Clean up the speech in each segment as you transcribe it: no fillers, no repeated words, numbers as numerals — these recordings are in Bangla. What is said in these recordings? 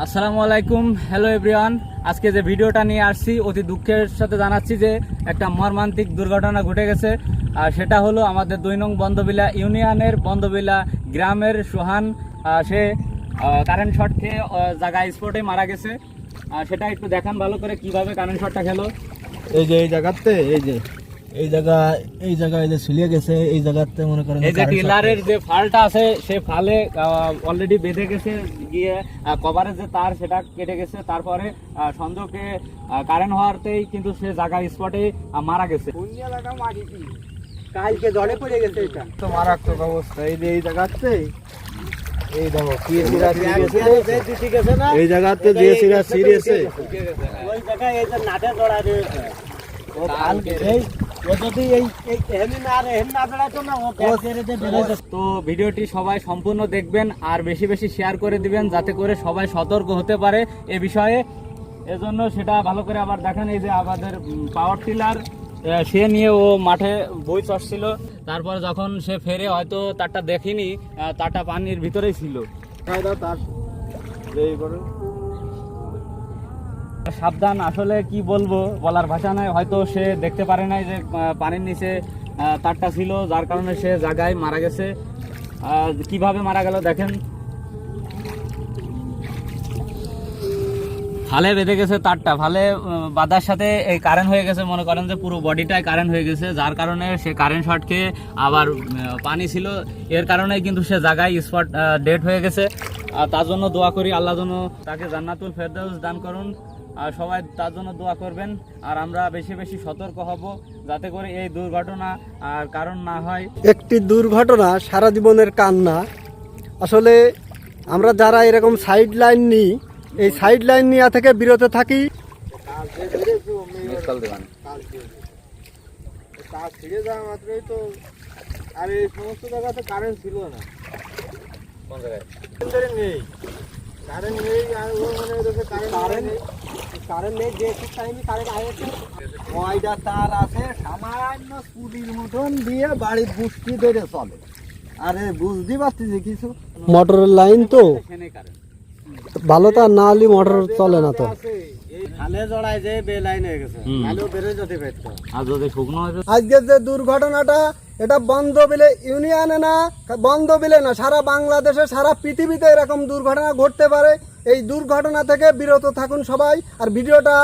আসসালামু আলাইকুম, হ্যালো এভরিওয়ান। আজকে যে ভিডিওটা নিয়ে আসছি অতি দুঃখের সাথে জানাচ্ছি যে একটা মর্মান্তিক দুর্ঘটনা ঘটে গেছে। আর সেটা হলো আমাদের 2 নং বন্দবিলা ইউনিয়নের বন্দবিলা গ্রামের সোহান, সে কারেন্ট শট খেয়ে জায়গায় স্পটে মারা গেছে। সেটা একটু দেখান ভালো করে কিভাবে কারেন্ট শটটা খেলো। এই যে এই জায়গাতে এই জায়গায় যে ছিলিয়ে গেছে, এই জায়গাতে মনে করেন এই যে টিলারের যে ফালটা আছে সেই ফালে অলরেডি বেঁধে গেছে, গিয়ে কভারের যে তার সেটা কেটে গেছে। তারপরে সন্দেহকে কারেন্ট হওয়াতেই কিন্তু সে জায়গায় স্পটে মারা গেছে। কালকে জলে পড়ে গেছে, এটা তো মারাত্মক অবস্থা। এই যে এই জায়গাতে এই দেখো কি গেছে না, এই জায়গাতে যে সিরিয়াস ওই জায়গায় এই যে নাটে জড়া রয়েছে। ও কালকে তো ভিডিওটি সবাই সম্পূর্ণ দেখবেন আর বেশি বেশি শেয়ার করে দিবেন, যাতে করে সবাই সতর্ক হতে পারে এ বিষয়ে। এজন্য সেটা ভালো করে আবার দেখেন। এই যে আমাদের পাওয়ার টিলার সে নিয়ে ও মাঠে বই চড়ছিল, তারপর যখন সে ফেরে হয়তো তারটা দেখিনি, তারটা পানির ভিতরেই ছিল। সাবধান, আসলে কি বলবো বলার ভাষা নাই। হয়তো সে দেখতে পারে নাই যে পানির নিচে তারটা ছিল, যার কারণে সে জায়গায় মারা গেছে। কিভাবে মারা গেল দেখেন, ফালে বেঁধে গেছে তারটা, ফালে বাঁধার সাথে এই কারেন্ট হয়ে গেছে। মনে করেন যে পুরো বডিটাই কারেন্ট হয়ে গেছে, যার কারণে সে কারেন্ট শর্ট খেয়ে আবার পানি ছিল, এর কারণে কিন্তু সে জায়গায় স্পট ডেড হয়ে গেছে। আর তার জন্য দোয়া করি, আল্লাহ যেন তাকে জান্নাতুল ফেরদাউস দান করুন। আর সবাই তার জন্য দোয়া করবেন। আর আমরা বেশি বেশি সতর্ক হব, যাতে করে এই দুর্ঘটনা আর কারণ না হয়। একটি দুর্ঘটনা সারা জীবনের কান্না। আসলে আমরা যারা এরকম সাইড লাইন নিই, এই সাইড লাইন নিয়ে থেকে বিরত থাকি। ছিঁড়ে যাওয়া মাত্রই তো, আর এই সমস্ত জায়গাতে কারেন্ট ছিল না। কোন জায়গায় নেই কারেন্ট নেই, আর ও মানে কারেন্ট নেই। যে টাইমে কারেন্ট আসছে, কয়টা তার আছে সামান্য স্কুটির মতন দিয়ে বাড়ির বুঝতে ধরে চলে। আরে বুঝতে পারছি যে কিছু মোটরের লাইন তো ভালো, তার না হলে মোটর চলে না তো। আজকের যে দুর্ঘটনাটা, এটা বন্দবিলে ইউনিয়নে না, বন্দবিলে না, সারা বাংলাদেশে সারা পৃথিবীতে এরকম দুর্ঘটনা ঘটতে পারে। এই দুর্ঘটনা থেকে বিরত থাকুন সবাই। আর ভিডিওটা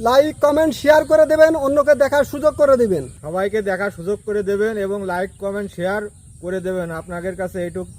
লাইক কমেন্ট শেয়ার করে দেবেন, অন্যকে দেখার সুযোগ করে দিবেন। সবাইকে দেখার সুযোগ করে দেবেন এবং লাইক কমেন্ট শেয়ার করে দেবেন। আপনাদের কাছে এইটুকু